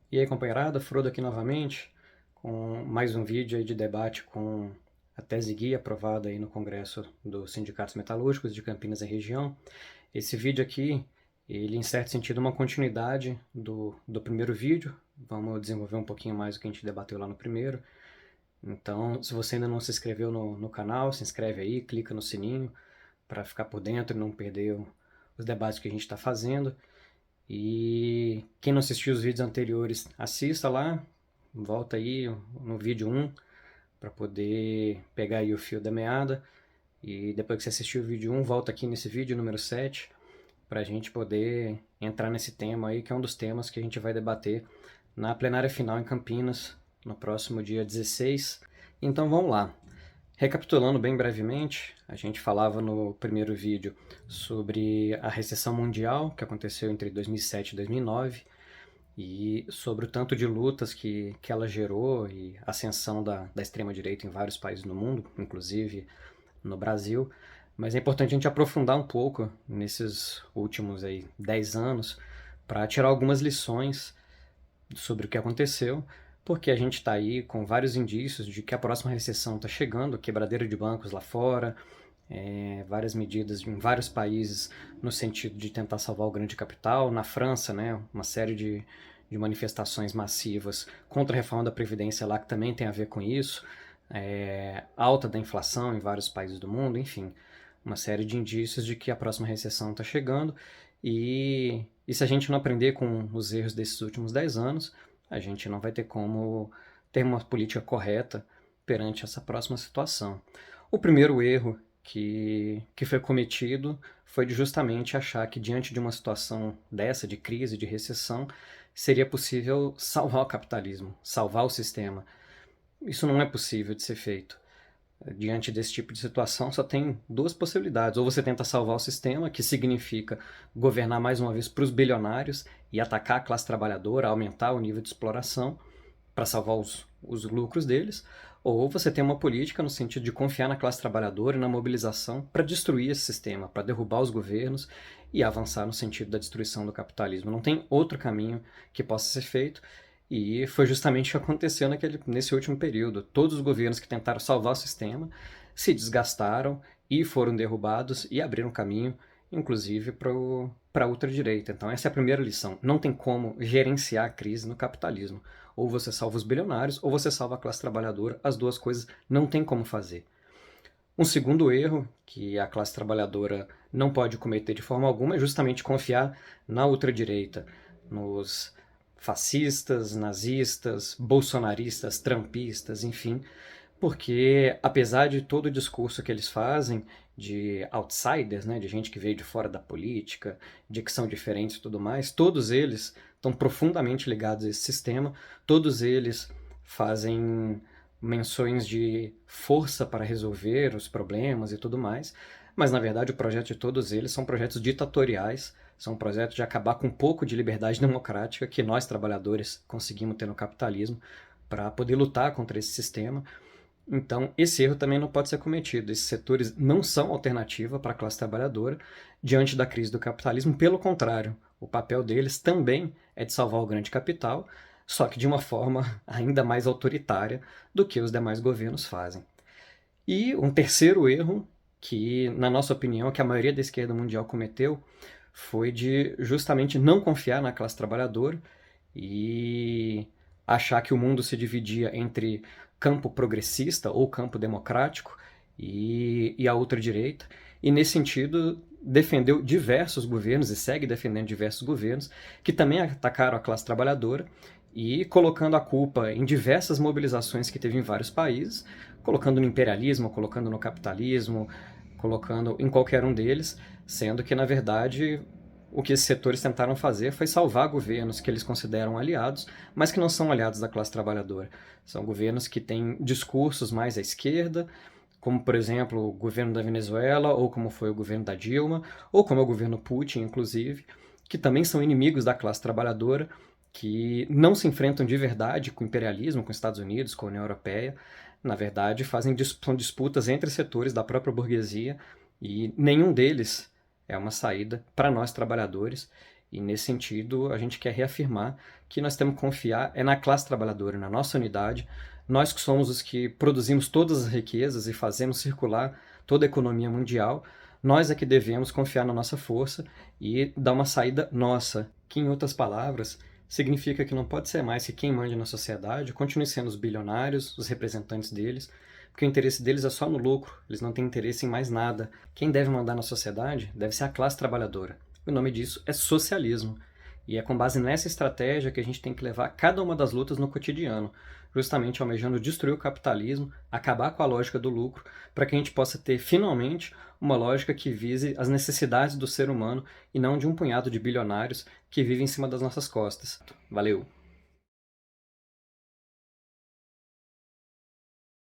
E aí, companheirada, Frodo aqui novamente, com mais um vídeo aí de debate com a tese guia aprovada aí no Congresso dos Sindicatos Metalúrgicos de Campinas e região. Esse vídeo aqui, ele em certo sentido é uma continuidade do primeiro vídeo. Vamos desenvolver um pouquinho mais o que a gente debateu lá no primeiro. Então, se você ainda não se inscreveu no canal, se inscreve aí, clica no sininho para ficar por dentro e não perder os debates que a gente está fazendo. E quem não assistiu os vídeos anteriores, assista lá, volta aí no vídeo 1 para poder pegar aí o fio da meada. E depois que você assistiu o vídeo 1, volta aqui nesse vídeo número 7 para a gente poder entrar nesse tema aí, que é um dos temas que a gente vai debater na plenária final em Campinas, no próximo dia 16. Então vamos lá. Recapitulando bem brevemente, a gente falava no primeiro vídeo sobre a recessão mundial que aconteceu entre 2007 e 2009 e sobre o tanto de lutas que ela gerou e a ascensão da extrema-direita em vários países no mundo, inclusive no Brasil. Mas é importante a gente aprofundar um pouco nesses últimos 10 anos para tirar algumas lições sobre o que aconteceu, porque a gente está aí com vários indícios de que a próxima recessão está chegando, quebradeira de bancos lá fora, várias medidas em vários países no sentido de tentar salvar o grande capital. Na França, né, uma série de manifestações massivas contra a reforma da Previdência lá que também tem a ver com isso, alta da inflação em vários países do mundo, enfim, uma série de indícios de que a próxima recessão está chegando e se a gente não aprender com os erros desses últimos 10 anos, a gente não vai ter como ter uma política correta perante essa próxima situação. O primeiro erro que foi cometido foi de justamente achar que diante de uma situação dessa, de crise, de recessão, seria possível salvar o capitalismo, salvar o sistema. Isso não é possível de ser feito. Diante desse tipo de situação, só tem duas possibilidades. Ou você tenta salvar o sistema, que significa governar mais uma vez para os bilionários e atacar a classe trabalhadora, aumentar o nível de exploração para salvar os lucros deles, ou você tem uma política no sentido de confiar na classe trabalhadora e na mobilização para destruir esse sistema, para derrubar os governos e avançar no sentido da destruição do capitalismo. Não tem outro caminho que possa ser feito. E foi justamente o que aconteceu nesse último período. Todos os governos que tentaram salvar o sistema se desgastaram e foram derrubados e abriram caminho, inclusive, para a ultradireita. Então essa é a primeira lição. Não tem como gerenciar a crise no capitalismo. Ou você salva os bilionários, ou você salva a classe trabalhadora. As duas coisas não tem como fazer. Um segundo erro que a classe trabalhadora não pode cometer de forma alguma é justamente confiar na ultradireita, nos fascistas, nazistas, bolsonaristas, trumpistas, enfim, porque apesar de todo o discurso que eles fazem de outsiders, né, de gente que veio de fora da política, de que são diferentes e tudo mais, todos eles estão profundamente ligados a esse sistema, todos eles fazem menções de força para resolver os problemas e tudo mais, mas na verdade o projeto de todos eles são projetos ditatoriais, são projetos de acabar com um pouco de liberdade democrática que nós trabalhadores conseguimos ter no capitalismo para poder lutar contra esse sistema. Então, esse erro também não pode ser cometido. Esses setores não são alternativa para a classe trabalhadora diante da crise do capitalismo. Pelo contrário, o papel deles também é de salvar o grande capital, só que de uma forma ainda mais autoritária do que os demais governos fazem. E um terceiro erro, que, na nossa opinião, que a maioria da esquerda mundial cometeu, foi de justamente não confiar na classe trabalhadora e achar que o mundo se dividia entre campo progressista ou campo democrático e a outra direita. E, nesse sentido, defendeu diversos governos e segue defendendo diversos governos que também atacaram a classe trabalhadora e colocando a culpa em diversas mobilizações que teve em vários países, colocando no imperialismo, colocando no capitalismo, colocando em qualquer um deles, sendo que, na verdade, o que esses setores tentaram fazer foi salvar governos que eles consideram aliados, mas que não são aliados da classe trabalhadora. São governos que têm discursos mais à esquerda, como, por exemplo, o governo da Venezuela, ou como foi o governo da Dilma, ou como é o governo Putin, inclusive, que também são inimigos da classe trabalhadora, que não se enfrentam de verdade com o imperialismo, com os Estados Unidos, com a União Europeia. Na verdade, são disputas entre setores da própria burguesia e nenhum deles é uma saída para nós trabalhadores. E, nesse sentido, a gente quer reafirmar que nós temos que confiar na classe trabalhadora, na nossa unidade. Nós que somos os que produzimos todas as riquezas e fazemos circular toda a economia mundial, nós é que devemos confiar na nossa força e dar uma saída nossa, que, em outras palavras, significa que não pode ser mais que quem mande na sociedade continue sendo os bilionários, os representantes deles, porque o interesse deles é só no lucro, eles não têm interesse em mais nada. Quem deve mandar na sociedade deve ser a classe trabalhadora. O nome disso é socialismo. E é com base nessa estratégia que a gente tem que levar cada uma das lutas no cotidiano, justamente almejando destruir o capitalismo, acabar com a lógica do lucro, para que a gente possa ter, finalmente, uma lógica que vise as necessidades do ser humano e não de um punhado de bilionários que vivem em cima das nossas costas. Valeu!